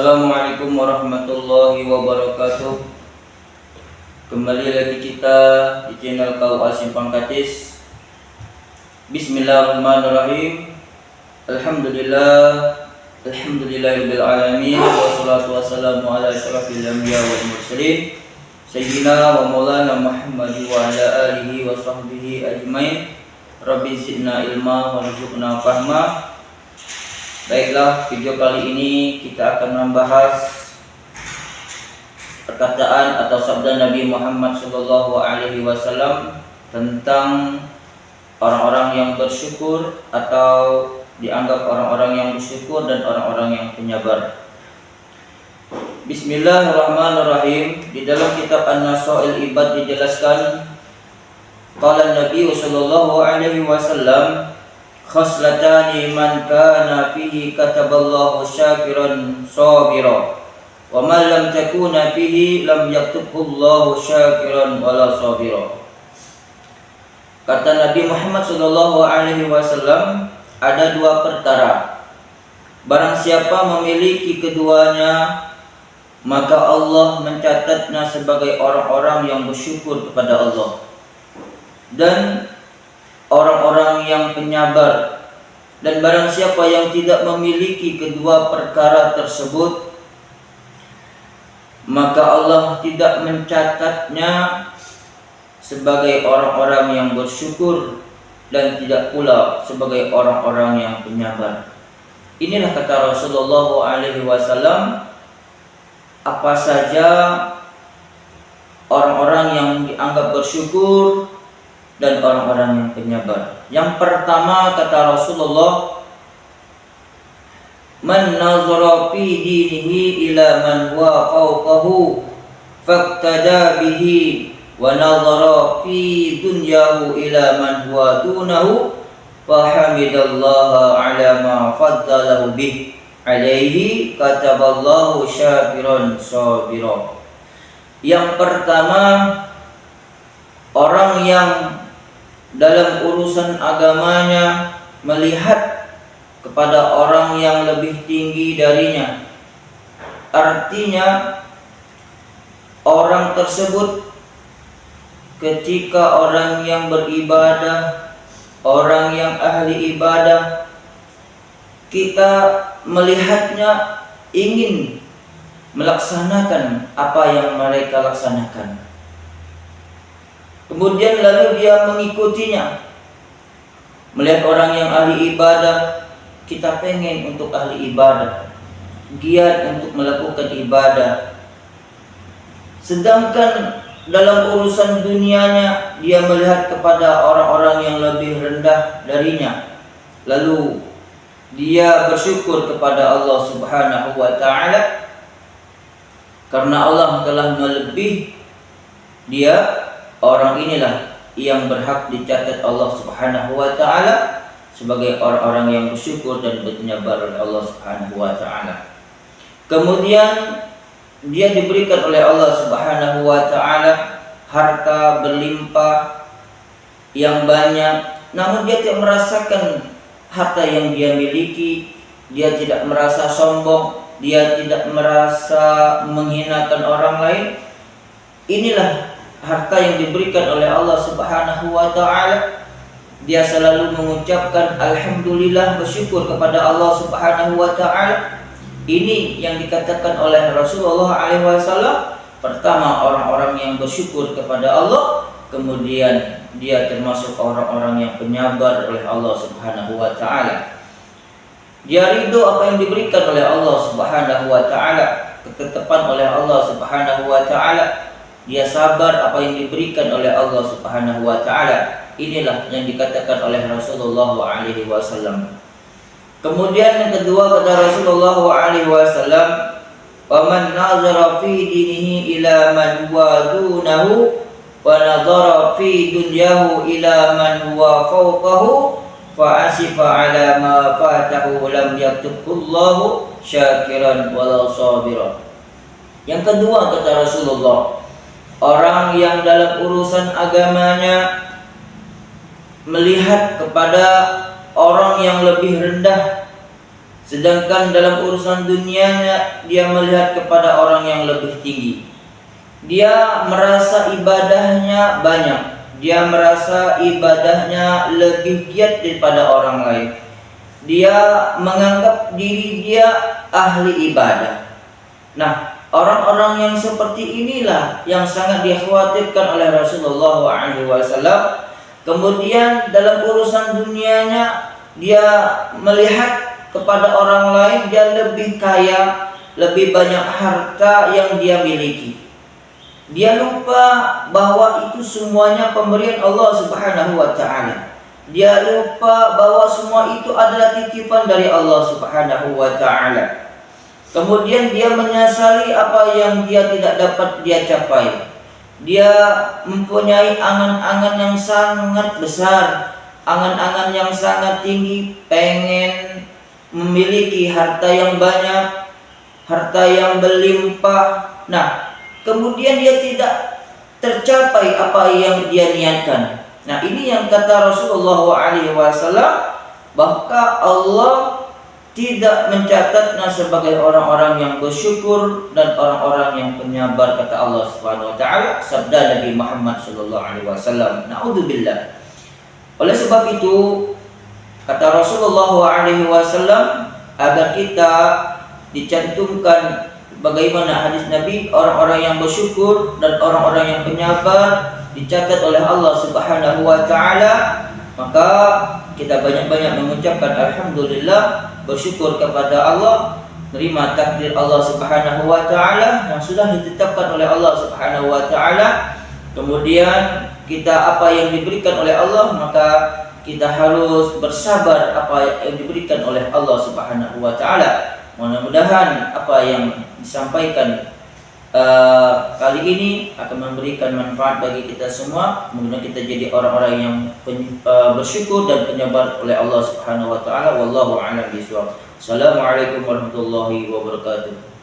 Assalamualaikum warahmatullahi wabarakatuh. Kembali lagi kita di channel KUA Simpang Kacis. Bismillahirrahmanirrahim. Alhamdulillahirabbil alamin, wassalatu wassalamu ala asyrafil anbiya wal mursalin sayyidina wa maulana Muhammad wa ala alihi wa sahbihi ajmain. Rabbi zidna ilma warzuqna fahma. Baiklah, video kali ini kita akan membahas perkataan atau sabda Nabi Muhammad SAW tentang orang-orang yang bersyukur atau dianggap orang-orang yang bersyukur dan orang-orang yang penyabar. Bismillahirrahmanirrahim. Di dalam kitab An-Nasail Ibad dijelaskan, qala Nabi SAW, khaslatani man kana fihi kataballahu syakiran sabira wa man lam takuna fihi lam yaktubullahu syakiran wala sabira. Kata Nabi Muhammad SAW, ada dua perkara, barang siapa memiliki keduanya maka Allah mencatatnya sebagai orang-orang yang bersyukur kepada Allah dan orang-orang yang penyabar. Dan barang siapa yang tidak memiliki kedua perkara tersebut, maka Allah tidak mencatatnya sebagai orang-orang yang bersyukur dan tidak pula sebagai orang-orang yang penyabar. Inilah kata Rasulullah SAW, apa saja orang-orang yang dianggap bersyukur dan orang-orang yang penyabar. Yang pertama kata Rasulullah, man nazara fi dinihi ila man huwa fawqahu faqtada bihi wa nazara fi dunyahu ila man huwa dunahu fahamidallaha ala ma faddalahu bih alaihi kataballahu syakiran sabira. Yang pertama, orang yang dalam urusan agamanya melihat kepada orang yang lebih tinggi darinya. Artinya orang tersebut ketika orang yang beribadah, orang yang ahli ibadah, kita melihatnya ingin melaksanakan apa yang mereka laksanakan. Kemudian lalu dia mengikutinya. Melihat orang yang ahli ibadah, kita pengen untuk ahli ibadah, giat untuk melakukan ibadah. Sedangkan dalam urusan dunianya, dia melihat kepada orang-orang yang lebih rendah darinya. Lalu dia bersyukur kepada Allah Subhanahu wa ta'ala karena Allah telah melebih dia. Orang inilah yang berhak dicatat Allah Subhanahu wa ta'ala sebagai orang-orang yang bersyukur dan penyabar oleh Allah Subhanahu wa ta'ala. Kemudian dia diberikan oleh Allah Subhanahu wa ta'ala harta berlimpah yang banyak, namun dia tidak merasakan harta yang dia miliki. Dia tidak merasa sombong, dia tidak merasa menghinakan orang lain. Inilah harta yang diberikan oleh Allah Subhanahu wa ta'ala. Dia selalu mengucapkan alhamdulillah, bersyukur kepada Allah Subhanahu wa ta'ala. Ini yang dikatakan oleh Rasulullah SAW. Pertama, orang-orang yang bersyukur kepada Allah. Kemudian dia termasuk orang-orang yang penyabar oleh Allah Subhanahu wa ta'ala. Dia ridho apa yang diberikan oleh Allah Subhanahu wa ta'ala, ketetapan oleh Allah Subhanahu wa ta'ala. Dia sabar apa yang diberikan oleh Allah Subhanahu wa ta'ala. Inilah yang dikatakan oleh Rasulullah SAW. Kemudian yang kedua kata Rasulullah SAW, wa man nazara fi dinihi ila man huwa dunahu wa nazara fi dunyahu ila man huwa fawqahu fa asifa ala ma fatahu lam yaktubullahu syakiran wala sabira. Yang kedua kata Rasulullah, orang yang dalam urusan agamanya melihat kepada orang yang lebih rendah Sedangkan dalam urusan dunianya dia melihat kepada orang yang lebih tinggi. Dia merasa ibadahnya banyak, dia merasa ibadahnya lebih giat daripada orang lain. Dia menganggap diri dia ahli ibadah. Nah, orang-orang yang seperti inilah yang sangat dikhawatirkan oleh Rasulullah SAW. Kemudian dalam urusan dunianya dia melihat kepada orang lain dia lebih kaya, lebih banyak harta yang dia miliki. Dia lupa bahwa itu semuanya pemberian Allah Subhanahu wa taala. Dia lupa bahwa semua itu adalah titipan dari Allah Subhanahu wa taala. Kemudian dia menyesali apa yang dia tidak dapat dia capai. Dia mempunyai angan-angan yang sangat besar, angan-angan yang sangat tinggi, pengen memiliki harta yang banyak, harta yang berlimpah. Nah, kemudian dia tidak tercapai apa yang dia niatkan. Nah, ini yang kata Rasulullah SAW, bahwa Allah tidak mencatatnya sebagai orang-orang yang bersyukur dan orang-orang yang penyabar, kata Allah Subhanahu wa taala, sabda Nabi Muhammad sallallahu alaihi wasallam. Naudzubillah. Oleh sebab itu kata Rasulullah SAW, agar kita dicantumkan bagaimana hadis Nabi, orang-orang yang bersyukur dan orang-orang yang penyabar dicatat oleh Allah Subhanahu wa taala, maka kita banyak-banyak mengucapkan alhamdulillah, bersyukur kepada Allah, terima takdir Allah Subhanahu wa taala yang sudah ditetapkan oleh Allah Subhanahu wa taala. Kemudian kita apa yang diberikan oleh Allah, maka kita harus bersabar apa yang diberikan oleh Allah Subhanahu wa taala. Mudah-mudahan apa yang disampaikan kali ini akan memberikan manfaat bagi kita semua. Mudah-mudahan kita jadi orang-orang yang bersyukur dan penyabar oleh Allah Subhanahu wa taala. Wallahu a'lam bishawab. Assalamualaikum warahmatullahi wabarakatuh.